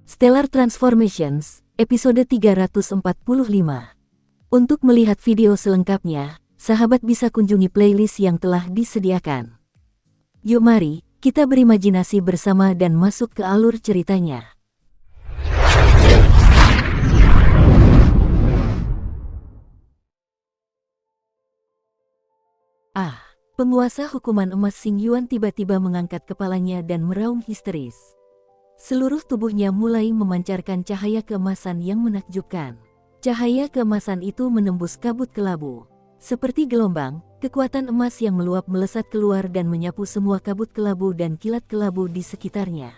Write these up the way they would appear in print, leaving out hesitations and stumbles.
Stellar Transformations, episode 345. Untuk melihat video selengkapnya, sahabat bisa kunjungi playlist yang telah disediakan. Yuk mari, kita berimajinasi bersama dan masuk ke alur ceritanya. Penguasa hukuman emas Xing Yuan tiba-tiba mengangkat kepalanya dan meraung histeris. Seluruh tubuhnya mulai memancarkan cahaya keemasan yang menakjubkan. Cahaya keemasan itu menembus kabut kelabu. Seperti gelombang, kekuatan emas yang meluap melesat keluar dan menyapu semua kabut kelabu dan kilat kelabu di sekitarnya.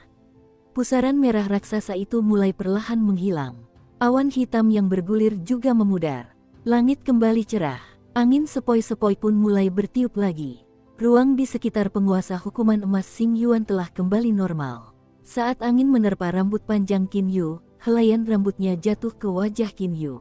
Pusaran merah raksasa itu mulai perlahan menghilang. Awan hitam yang bergulir juga memudar. Langit kembali cerah. Angin sepoi-sepoi pun mulai bertiup lagi. Ruang di sekitar penguasa hukuman emas Xing Yuan telah kembali normal. Saat angin menerpa rambut panjang Qin Yu, helaian rambutnya jatuh ke wajah Qin Yu.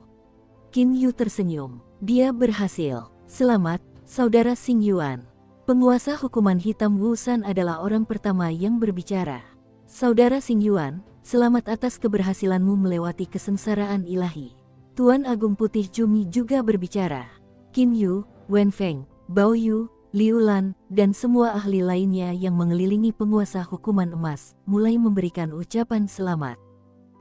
Qin Yu tersenyum. Dia berhasil. Selamat, saudara Xing Yuan. Penguasa hukuman hitam Wu San adalah orang pertama yang berbicara. Saudara Xing Yuan, selamat atas keberhasilanmu melewati kesengsaraan ilahi. Tuan Agung Putih Jumi juga berbicara. Qin Yu, Wen Feng, Bao Yu, Liu Lan, dan semua ahli lainnya yang mengelilingi penguasa hukuman emas, mulai memberikan ucapan selamat.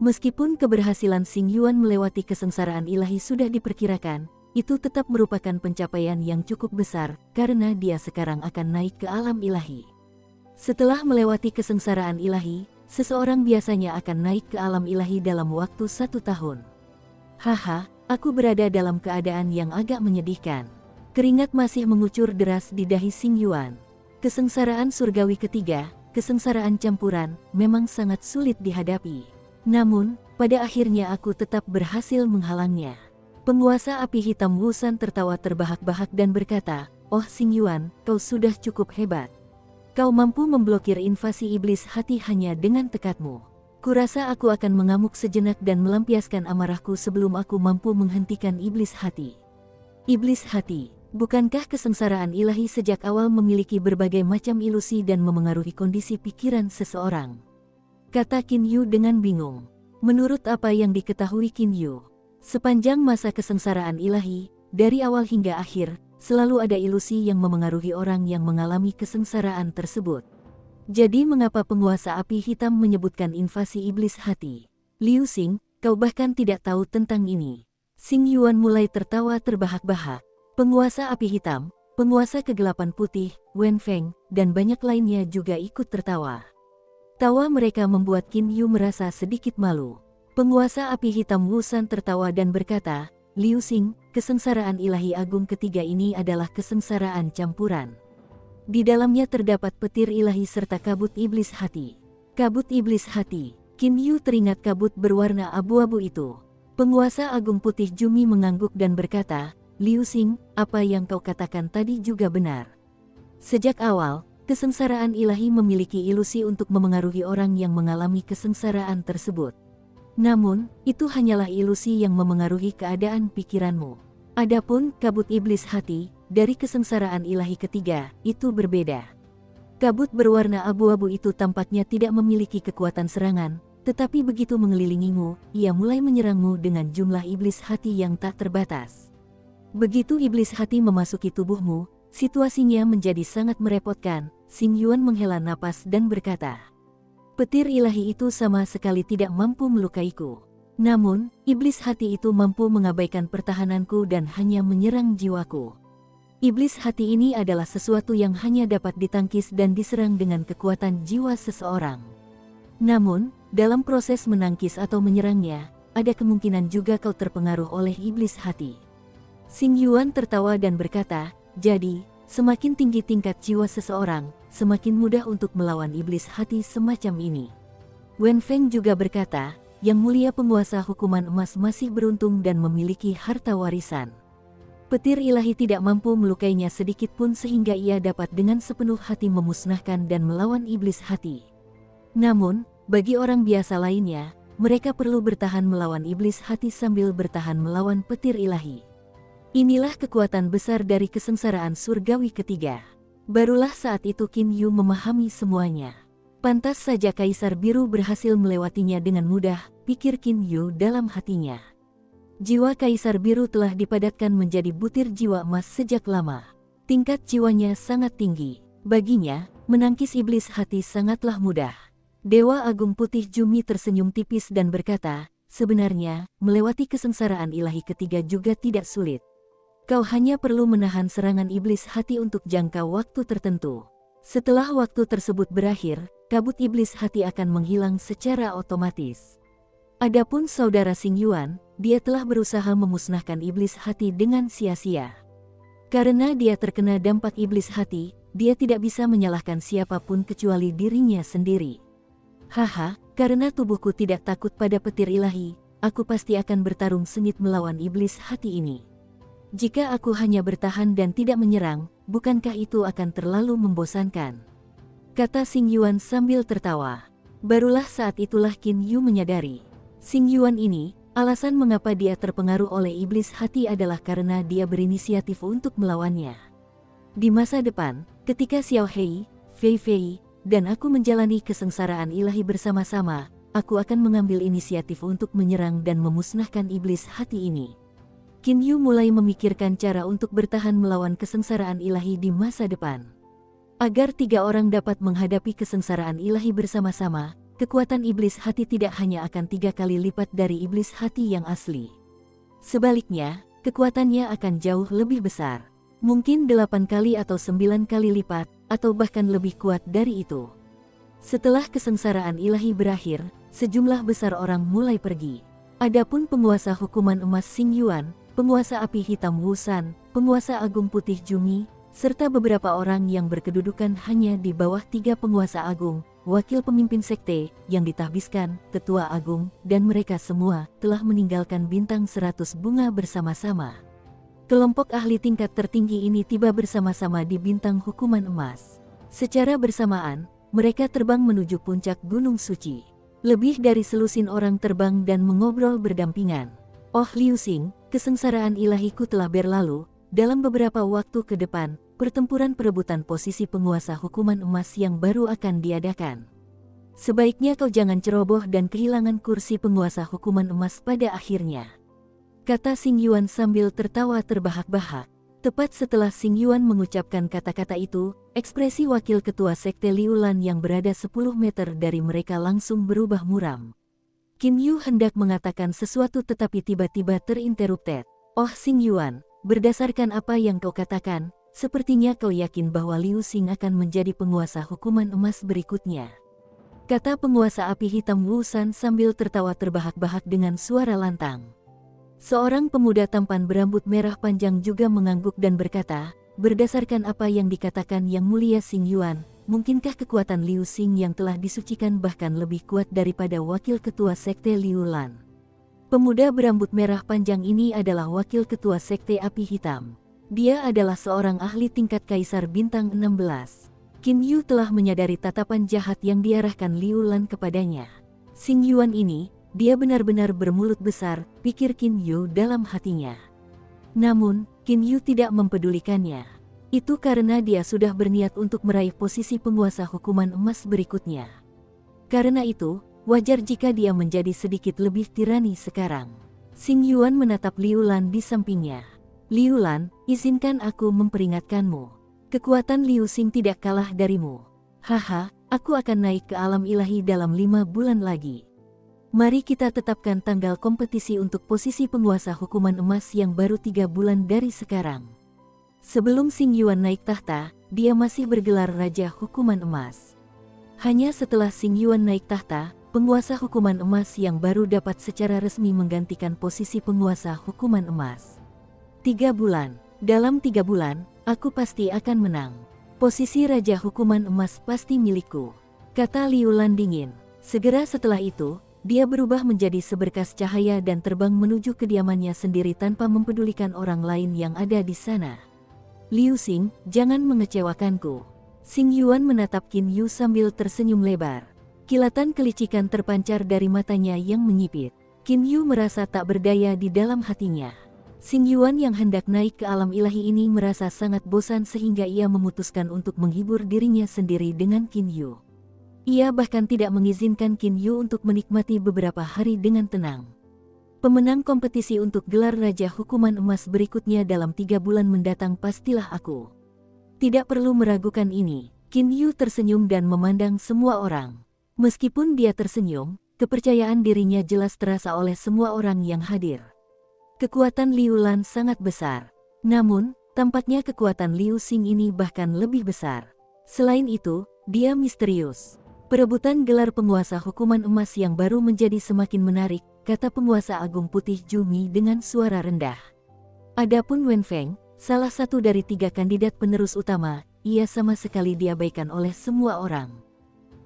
Meskipun keberhasilan Xing Yuan melewati kesengsaraan ilahi sudah diperkirakan, itu tetap merupakan pencapaian yang cukup besar, karena dia sekarang akan naik ke alam ilahi. Setelah melewati kesengsaraan ilahi, seseorang biasanya akan naik ke alam ilahi dalam waktu 1 tahun. Haha, aku berada dalam keadaan yang agak menyedihkan. Keringat masih mengucur deras di dahi Xing Yuan. Kesengsaraan surgawi ketiga, kesengsaraan campuran, memang sangat sulit dihadapi. Namun, pada akhirnya aku tetap berhasil menghalangnya. Penguasa api hitam Wu San tertawa terbahak-bahak dan berkata, "Oh Xing Yuan, kau sudah cukup hebat. Kau mampu memblokir invasi iblis hati hanya dengan tekadmu. Kurasa aku akan mengamuk sejenak dan melampiaskan amarahku sebelum aku mampu menghentikan iblis hati." Iblis hati. Bukankah kesengsaraan ilahi sejak awal memiliki berbagai macam ilusi dan memengaruhi kondisi pikiran seseorang? Kata Qin Yu dengan bingung. Menurut apa yang diketahui Qin Yu, sepanjang masa kesengsaraan ilahi, dari awal hingga akhir, selalu ada ilusi yang memengaruhi orang yang mengalami kesengsaraan tersebut. Jadi mengapa penguasa api hitam menyebutkan invasi iblis hati? Liu Xing, kau bahkan tidak tahu tentang ini. Xing Yuan mulai tertawa terbahak-bahak. Penguasa api hitam, penguasa kegelapan putih, Wen Feng, dan banyak lainnya juga ikut tertawa. Tawa mereka membuat Qin Yu merasa sedikit malu. Penguasa api hitam Wu San tertawa dan berkata, "Liu Xing, kesengsaraan ilahi agung ketiga ini adalah kesengsaraan campuran. Di dalamnya terdapat petir ilahi serta kabut iblis hati." Kabut iblis hati. Qin Yu teringat kabut berwarna abu-abu itu. Penguasa agung putih Jumi mengangguk dan berkata, "Liu Xing, apa yang kau katakan tadi juga benar. Sejak awal, kesengsaraan ilahi memiliki ilusi untuk memengaruhi orang yang mengalami kesengsaraan tersebut. Namun, itu hanyalah ilusi yang memengaruhi keadaan pikiranmu. Adapun kabut iblis hati, dari kesengsaraan ilahi ketiga, itu berbeda. Kabut berwarna abu-abu itu tampaknya tidak memiliki kekuatan serangan, tetapi begitu mengelilingimu, ia mulai menyerangmu dengan jumlah iblis hati yang tak terbatas. Begitu iblis hati memasuki tubuhmu, situasinya menjadi sangat merepotkan." Xing Yuan menghela napas dan berkata, "Petir ilahi itu sama sekali tidak mampu melukaiku. Namun, iblis hati itu mampu mengabaikan pertahananku dan hanya menyerang jiwaku. Iblis hati ini adalah sesuatu yang hanya dapat ditangkis dan diserang dengan kekuatan jiwa seseorang. Namun, dalam proses menangkis atau menyerangnya, ada kemungkinan juga kau terpengaruh oleh iblis hati." Xing Yuan tertawa dan berkata, "Jadi, semakin tinggi tingkat jiwa seseorang, semakin mudah untuk melawan iblis hati semacam ini." Wen Feng juga berkata, "Yang mulia penguasa hukuman emas masih beruntung dan memiliki harta warisan. Petir ilahi tidak mampu melukainya sedikit pun sehingga ia dapat dengan sepenuh hati memusnahkan dan melawan iblis hati. Namun, bagi orang biasa lainnya, mereka perlu bertahan melawan iblis hati sambil bertahan melawan petir ilahi. Inilah kekuatan besar dari kesengsaraan surgawi ketiga." Barulah saat itu Qin Yu memahami semuanya. Pantas saja Kaisar Biru berhasil melewatinya dengan mudah, pikir Qin Yu dalam hatinya. Jiwa Kaisar Biru telah dipadatkan menjadi butir jiwa emas sejak lama. Tingkat jiwanya sangat tinggi. Baginya, menangkis iblis hati sangatlah mudah. Dewa Agung Putih Jumi tersenyum tipis dan berkata, sebenarnya, melewati kesengsaraan ilahi ketiga juga tidak sulit. Kau hanya perlu menahan serangan iblis hati untuk jangka waktu tertentu. Setelah waktu tersebut berakhir, kabut iblis hati akan menghilang secara otomatis. Adapun saudara Xing Yuan, dia telah berusaha memusnahkan iblis hati dengan sia-sia. Karena dia terkena dampak iblis hati, dia tidak bisa menyalahkan siapapun kecuali dirinya sendiri. Haha, karena tubuhku tidak takut pada petir ilahi, aku pasti akan bertarung sengit melawan iblis hati ini. Jika aku hanya bertahan dan tidak menyerang, bukankah itu akan terlalu membosankan? Kata Xing Yuan sambil tertawa. Barulah saat itulah Qin Yu menyadari. Xing Yuan ini, alasan mengapa dia terpengaruh oleh iblis hati adalah karena dia berinisiatif untuk melawannya. Di masa depan, ketika Xiao Hei, Fei Fei, dan aku menjalani kesengsaraan ilahi bersama-sama, aku akan mengambil inisiatif untuk menyerang dan memusnahkan iblis hati ini. Qin Yu mulai memikirkan cara untuk bertahan melawan kesengsaraan ilahi di masa depan. Agar 3 orang dapat menghadapi kesengsaraan ilahi bersama-sama, kekuatan iblis hati tidak hanya akan 3 kali lipat dari iblis hati yang asli. Sebaliknya, kekuatannya akan jauh lebih besar. Mungkin 8 kali atau 9 kali lipat, atau bahkan lebih kuat dari itu. Setelah kesengsaraan ilahi berakhir, sejumlah besar orang mulai pergi. Adapun penguasa hukuman emas Xing Yuan, penguasa api hitam Wu San, penguasa agung putih Jumi, serta beberapa orang yang berkedudukan hanya di bawah 3 penguasa agung, wakil pemimpin sekte, yang ditahbiskan, tetua agung, dan mereka semua telah meninggalkan bintang 100 bunga bersama-sama. Kelompok ahli tingkat tertinggi ini tiba bersama-sama di bintang hukuman emas. Secara bersamaan, mereka terbang menuju puncak Gunung Suci. Lebih dari selusin orang terbang dan mengobrol berdampingan. Oh Liu Xing, kesengsaraan ilahiku telah berlalu. Dalam beberapa waktu ke depan, pertempuran perebutan posisi penguasa hukuman emas yang baru akan diadakan. Sebaiknya kau jangan ceroboh dan kehilangan kursi penguasa hukuman emas pada akhirnya. Kata Xing Yuan sambil tertawa terbahak-bahak. Tepat setelah Xing Yuan mengucapkan kata-kata itu, ekspresi wakil ketua sekte Liu Lan yang berada 10 meter dari mereka langsung berubah muram. Qin Yu hendak mengatakan sesuatu tetapi tiba-tiba terinterupted. Oh Xing Yuan, berdasarkan apa yang kau katakan, sepertinya kau yakin bahwa Liu Xing akan menjadi penguasa hukuman emas berikutnya. Kata penguasa api hitam Wu San sambil tertawa terbahak-bahak dengan suara lantang. Seorang pemuda tampan berambut merah panjang juga mengangguk dan berkata, berdasarkan apa yang dikatakan Yang Mulia Xing Yuan, mungkinkah kekuatan Liu Xing yang telah disucikan bahkan lebih kuat daripada wakil ketua sekte Liu Lan? Pemuda berambut merah panjang ini adalah wakil ketua sekte api hitam. Dia adalah seorang ahli tingkat kaisar bintang 16. Qin Yu telah menyadari tatapan jahat yang diarahkan Liu Lan kepadanya. Xing Yuan ini, dia benar-benar bermulut besar, pikir Qin Yu dalam hatinya. Namun, Qin Yu tidak mempedulikannya. Itu karena dia sudah berniat untuk meraih posisi penguasa hukuman emas berikutnya. Karena itu, wajar jika dia menjadi sedikit lebih tirani sekarang. Xing Yuan menatap Liu Lan di sampingnya. Liu Lan, izinkan aku memperingatkanmu. Kekuatan Liu Xing tidak kalah darimu. Haha, aku akan naik ke alam ilahi dalam 5 bulan lagi. Mari kita tetapkan tanggal kompetisi untuk posisi penguasa hukuman emas yang baru 3 bulan dari sekarang. Sebelum Xing Yuan naik tahta, dia masih bergelar Raja Hukuman Emas. Hanya setelah Xing Yuan naik tahta, penguasa hukuman emas yang baru dapat secara resmi menggantikan posisi penguasa hukuman emas. 3 bulan. Dalam 3 bulan, aku pasti akan menang. Posisi Raja Hukuman Emas pasti milikku, kata Liu Lan dingin. Segera setelah itu, dia berubah menjadi seberkas cahaya dan terbang menuju kediamannya sendiri tanpa mempedulikan orang lain yang ada di sana. Liu Xing, jangan mengecewakanku. Xing Yuan menatap Qin Yu sambil tersenyum lebar. Kilatan kelicikan terpancar dari matanya yang menyipit. Qin Yu merasa tak berdaya di dalam hatinya. Xing Yuan yang hendak naik ke alam ilahi ini merasa sangat bosan sehingga ia memutuskan untuk menghibur dirinya sendiri dengan Qin Yu. Ia bahkan tidak mengizinkan Qin Yu untuk menikmati beberapa hari dengan tenang. Pemenang kompetisi untuk gelar Raja Hukuman Emas berikutnya dalam 3 bulan mendatang pastilah aku. Tidak perlu meragukan ini. Qin Yu tersenyum dan memandang semua orang. Meskipun dia tersenyum, kepercayaan dirinya jelas terasa oleh semua orang yang hadir. Kekuatan Liu Lan sangat besar. Namun, tampaknya kekuatan Liu Xing ini bahkan lebih besar. Selain itu, dia misterius. Perebutan gelar penguasa hukuman emas yang baru menjadi semakin menarik, kata penguasa agung putih Jumi dengan suara rendah. Adapun Wen Feng, salah satu dari 3 kandidat penerus utama, ia sama sekali diabaikan oleh semua orang.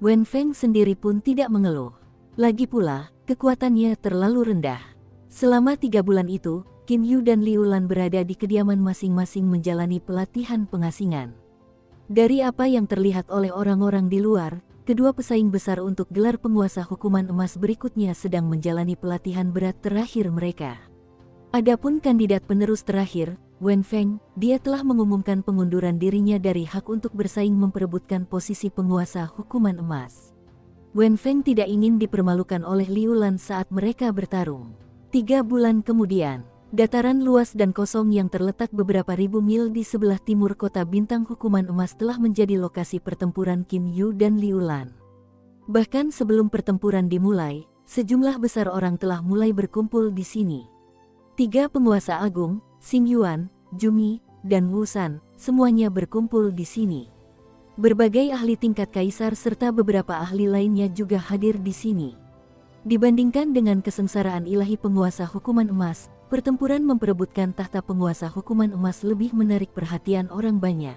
Wen Feng sendiri pun tidak mengeluh. Lagi pula, kekuatannya terlalu rendah. Selama 3 bulan itu, Qin Yu dan Liu Lan berada di kediaman masing-masing menjalani pelatihan pengasingan. Dari apa yang terlihat oleh orang-orang di luar, kedua pesaing besar untuk gelar penguasa hukuman emas berikutnya sedang menjalani pelatihan berat terakhir mereka. Adapun kandidat penerus terakhir, Wen Feng, dia telah mengumumkan pengunduran dirinya dari hak untuk bersaing memperebutkan posisi penguasa hukuman emas. Wen Feng tidak ingin dipermalukan oleh Liu Lan saat mereka bertarung. 3 bulan kemudian, dataran luas dan kosong yang terletak beberapa ribu mil di sebelah timur kota bintang hukuman emas telah menjadi lokasi pertempuran Qin Yu dan Liu Lan. Bahkan sebelum pertempuran dimulai, sejumlah besar orang telah mulai berkumpul di sini. 3 penguasa agung, Xing Yuan, Jumi, dan Wu San, semuanya berkumpul di sini. Berbagai ahli tingkat kaisar serta beberapa ahli lainnya juga hadir di sini. Dibandingkan dengan kesengsaraan ilahi penguasa hukuman emas, pertempuran memperebutkan tahta penguasa hukuman emas lebih menarik perhatian orang banyak.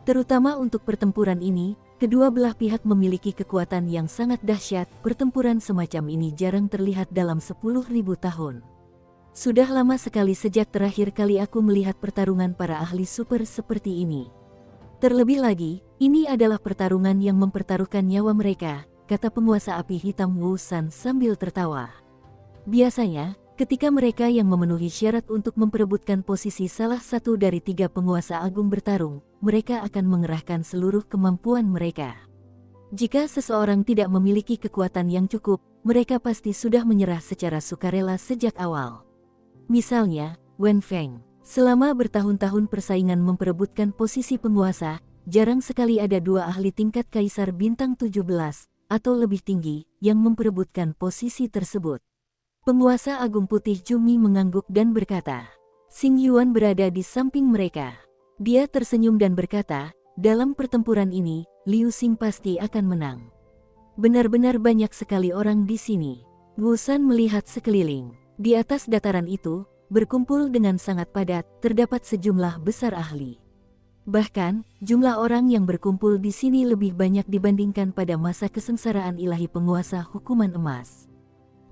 Terutama untuk pertempuran ini, kedua belah pihak memiliki kekuatan yang sangat dahsyat. Pertempuran semacam ini jarang terlihat dalam 10.000 tahun. Sudah lama sekali sejak terakhir kali aku melihat pertarungan para ahli super seperti ini. Terlebih lagi, ini adalah pertarungan yang mempertaruhkan nyawa mereka, kata penguasa api hitam Wu San sambil tertawa. Biasanya, ketika mereka yang memenuhi syarat untuk memperebutkan posisi salah satu dari 3 penguasa agung bertarung, mereka akan mengerahkan seluruh kemampuan mereka. Jika seseorang tidak memiliki kekuatan yang cukup, mereka pasti sudah menyerah secara sukarela sejak awal. Misalnya, Wen Feng. Selama bertahun-tahun persaingan memperebutkan posisi penguasa, jarang sekali ada 2 ahli tingkat kaisar bintang 17 atau lebih tinggi yang memperebutkan posisi tersebut. Penguasa agung putih Jumi mengangguk dan berkata, Xing Yuan berada di samping mereka. Dia tersenyum dan berkata, dalam pertempuran ini, Liu Xing pasti akan menang. Benar-benar banyak sekali orang di sini. Wu San melihat sekeliling. Di atas dataran itu, berkumpul dengan sangat padat, terdapat sejumlah besar ahli. Bahkan, jumlah orang yang berkumpul di sini lebih banyak dibandingkan pada masa kesengsaraan ilahi penguasa hukuman emas.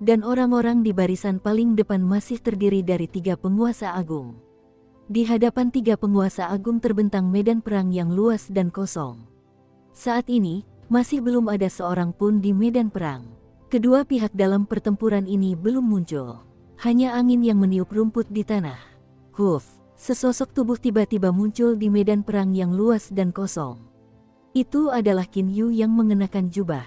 Dan orang-orang di barisan paling depan masih terdiri dari 3 penguasa agung. Di hadapan 3 penguasa agung terbentang medan perang yang luas dan kosong. Saat ini, masih belum ada seorang pun di medan perang. Kedua pihak dalam pertempuran ini belum muncul. Hanya angin yang meniup rumput di tanah. Huf, sesosok tubuh tiba-tiba muncul di medan perang yang luas dan kosong. Itu adalah Qin Yu yang mengenakan jubah.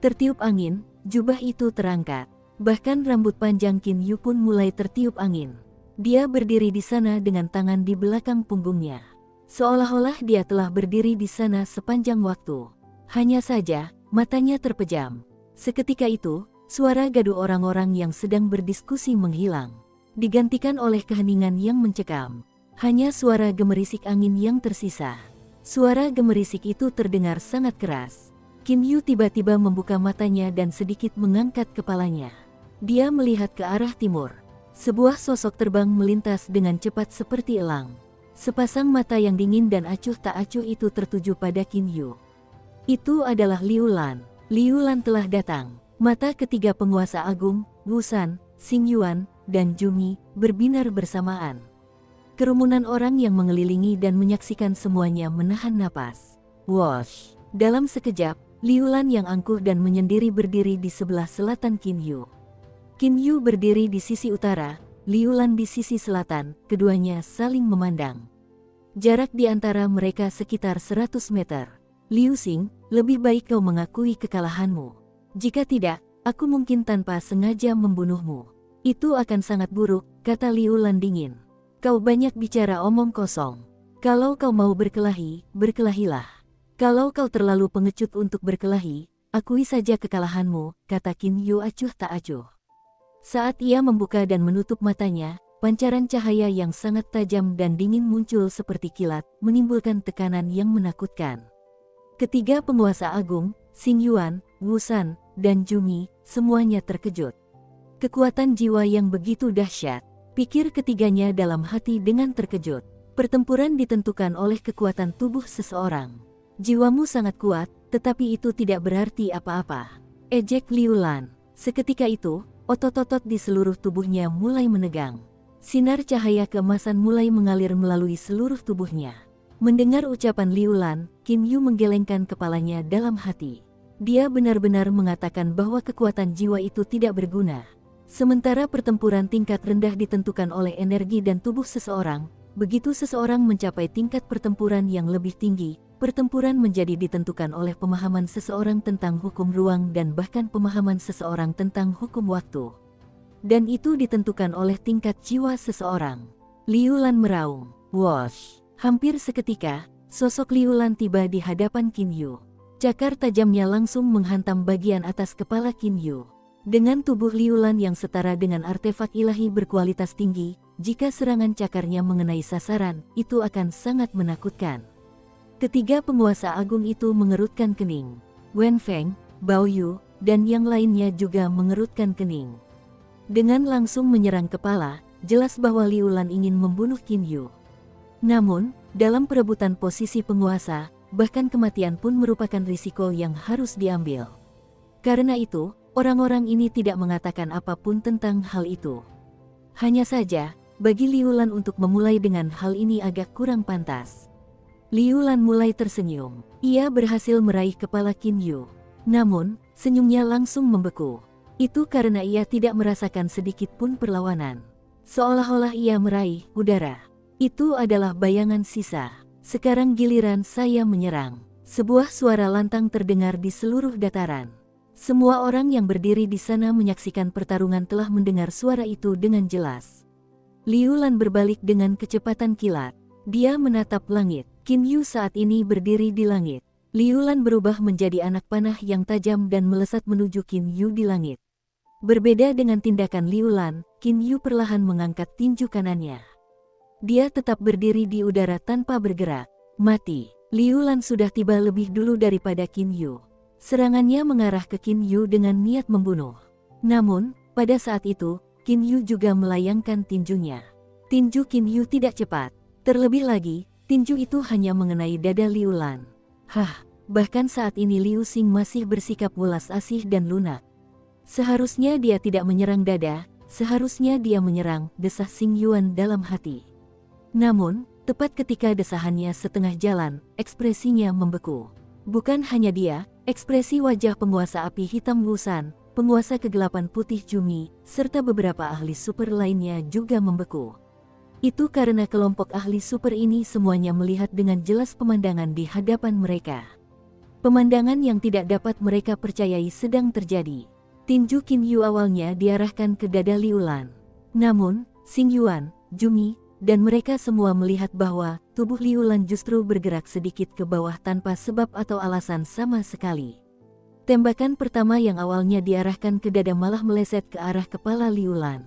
Tertiup angin, jubah itu terangkat. Bahkan rambut panjang Qin Yu pun mulai tertiup angin. Dia berdiri di sana dengan tangan di belakang punggungnya. Seolah-olah dia telah berdiri di sana sepanjang waktu. Hanya saja, matanya terpejam. Seketika itu, suara gaduh orang-orang yang sedang berdiskusi menghilang. Digantikan oleh keheningan yang mencekam. Hanya suara gemerisik angin yang tersisa. Suara gemerisik itu terdengar sangat keras. Qin Yu tiba-tiba membuka matanya dan sedikit mengangkat kepalanya. Dia melihat ke arah timur. Sebuah sosok terbang melintas dengan cepat seperti elang. Sepasang mata yang dingin dan acuh tak acuh itu tertuju pada Qin Yu. Itu adalah Liu Lan. Liu Lan telah datang. Mata ketiga penguasa agung, Wu San, Xing Yuan, dan Jumi, berbinar bersamaan. Kerumunan orang yang mengelilingi dan menyaksikan semuanya menahan napas. Wosh! Dalam sekejap, Liu Lan yang angkuh dan menyendiri berdiri di sebelah selatan Qin Yu. Qin Yu berdiri di sisi utara, Liu Lan di sisi selatan, keduanya saling memandang. Jarak di antara mereka sekitar 100 meter. Liu Xing, lebih baik kau mengakui kekalahanmu. Jika tidak, aku mungkin tanpa sengaja membunuhmu. Itu akan sangat buruk, kata Liu Lan dingin. Kau banyak bicara omong kosong. Kalau kau mau berkelahi, berkelahilah. Kalau kau terlalu pengecut untuk berkelahi, akui saja kekalahanmu, kata Qin Yu acuh tak acuh. Saat ia membuka dan menutup matanya, pancaran cahaya yang sangat tajam dan dingin muncul seperti kilat, menimbulkan tekanan yang menakutkan. Ketiga penguasa agung, Xing Yuan, Wu San, dan Jumi, semuanya terkejut. Kekuatan jiwa yang begitu dahsyat, pikir ketiganya dalam hati dengan terkejut. Pertempuran ditentukan oleh kekuatan tubuh seseorang. Jiwamu sangat kuat, tetapi itu tidak berarti apa-apa. Ejek Liu Lan. Seketika itu, otot-otot di seluruh tubuhnya mulai menegang. Sinar cahaya keemasan mulai mengalir melalui seluruh tubuhnya. Mendengar ucapan Liu Lan, Qin Yu menggelengkan kepalanya dalam hati. Dia benar-benar mengatakan bahwa kekuatan jiwa itu tidak berguna. Sementara pertempuran tingkat rendah ditentukan oleh energi dan tubuh seseorang, begitu seseorang mencapai tingkat pertempuran yang lebih tinggi, pertempuran menjadi ditentukan oleh pemahaman seseorang tentang hukum ruang dan bahkan pemahaman seseorang tentang hukum waktu. Dan itu ditentukan oleh tingkat jiwa seseorang. Liu Lan meraung, "Wosh!" Hampir seketika, sosok Liu Lan tiba di hadapan Qin Yu. Cakar tajamnya langsung menghantam bagian atas kepala Qin Yu. Dengan tubuh Liu Lan yang setara dengan artefak ilahi berkualitas tinggi, jika serangan cakarnya mengenai sasaran, itu akan sangat menakutkan. Ketiga penguasa agung itu mengerutkan kening. Wen Feng, Bao Yu, dan yang lainnya juga mengerutkan kening. Dengan langsung menyerang kepala, jelas bahwa Liu Lan ingin membunuh Qin Yu. Namun, dalam perebutan posisi penguasa, bahkan kematian pun merupakan risiko yang harus diambil. Karena itu, orang-orang ini tidak mengatakan apapun tentang hal itu. Hanya saja, bagi Liu Lan untuk memulai dengan hal ini agak kurang pantas. Liu Lan mulai tersenyum. Ia berhasil meraih kepala Qin Yu. Namun, senyumnya langsung membeku. Itu karena ia tidak merasakan sedikit pun perlawanan. Seolah-olah ia meraih udara. Itu adalah bayangan sisa. Sekarang giliran saya menyerang. Sebuah suara lantang terdengar di seluruh dataran. Semua orang yang berdiri di sana menyaksikan pertarungan telah mendengar suara itu dengan jelas. Liu Lan berbalik dengan kecepatan kilat. Dia menatap langit. Qin Yu saat ini berdiri di langit. Liu Lan berubah menjadi anak panah yang tajam dan melesat menuju Qin Yu di langit. Berbeda dengan tindakan Liu Lan, Qin Yu perlahan mengangkat tinju kanannya. Dia tetap berdiri di udara tanpa bergerak. Mati. Liu Lan sudah tiba lebih dulu daripada Qin Yu. Serangannya mengarah ke Qin Yu dengan niat membunuh. Namun, pada saat itu, Qin Yu juga melayangkan tinjunya. Tinju Qin Yu tidak cepat. Terlebih lagi, tinju itu hanya mengenai dada Liu Lan. Bahkan saat ini Liu Xing masih bersikap welas asih dan lunak. Seharusnya dia tidak menyerang dada, seharusnya dia menyerang, desah Xing Yuan dalam hati. Namun, tepat ketika desahannya setengah jalan, ekspresinya membeku. Bukan hanya dia, ekspresi wajah penguasa api hitam Wu San, penguasa kegelapan putih Jumi, serta beberapa ahli super lainnya juga membeku. Itu karena kelompok ahli super ini semuanya melihat dengan jelas pemandangan di hadapan mereka. Pemandangan yang tidak dapat mereka percayai sedang terjadi. Tinju Qin Yu awalnya diarahkan ke dada Liu Lan. Namun, Xing Yuan, Jumi, dan mereka semua melihat bahwa tubuh Liu Lan justru bergerak sedikit ke bawah tanpa sebab atau alasan sama sekali. Tembakan pertama yang awalnya diarahkan ke dada malah meleset ke arah kepala Liu Lan.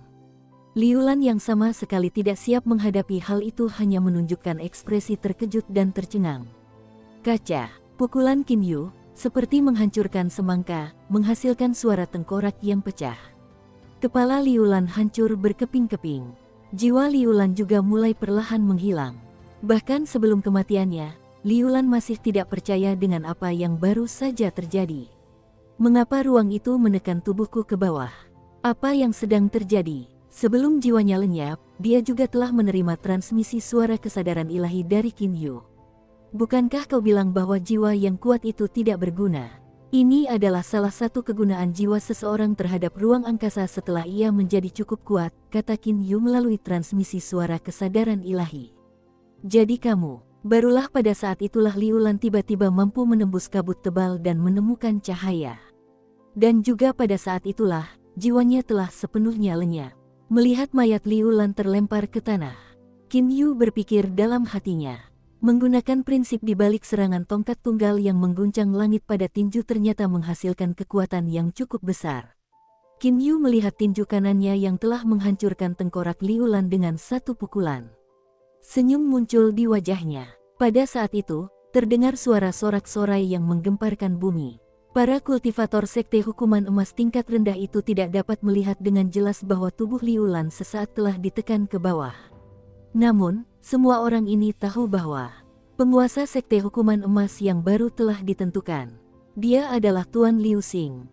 Liu Lan yang sama sekali tidak siap menghadapi hal itu hanya menunjukkan ekspresi terkejut dan tercengang. Kaca, pukulan Qin Yu, seperti menghancurkan semangka, menghasilkan suara tengkorak yang pecah. Kepala Liu Lan hancur berkeping-keping. Jiwa Liu Lan juga mulai perlahan menghilang. Bahkan sebelum kematiannya, Liu Lan masih tidak percaya dengan apa yang baru saja terjadi. Mengapa ruang itu menekan tubuhku ke bawah? Apa yang sedang terjadi? Sebelum jiwanya lenyap, dia juga telah menerima transmisi suara kesadaran ilahi dari Qin Yu. Bukankah kau bilang bahwa jiwa yang kuat itu tidak berguna? Ini adalah salah satu kegunaan jiwa seseorang terhadap ruang angkasa setelah ia menjadi cukup kuat, kata Qin Yu melalui transmisi suara kesadaran ilahi. Jadi kamu Barulah pada saat itulah Liu Lan tiba-tiba mampu menembus kabut tebal dan menemukan cahaya. Dan juga pada saat itulah, jiwanya telah sepenuhnya lenyap. Melihat mayat Liu Lan terlempar ke tanah, Qin Yu berpikir dalam hatinya. Menggunakan prinsip di balik serangan tongkat tunggal yang mengguncang langit pada tinju ternyata menghasilkan kekuatan yang cukup besar. Qin Yu melihat tinju kanannya yang telah menghancurkan tengkorak Liu Lan dengan satu pukulan. Senyum muncul di wajahnya. Pada saat itu, terdengar suara sorak-sorai yang menggemparkan bumi. Para kultivator sekte hukuman emas tingkat rendah itu tidak dapat melihat dengan jelas bahwa tubuh Liu Lan sesaat telah ditekan ke bawah. Namun, semua orang ini tahu bahwa penguasa sekte hukuman emas yang baru telah ditentukan. Dia adalah Tuan Liu Xing.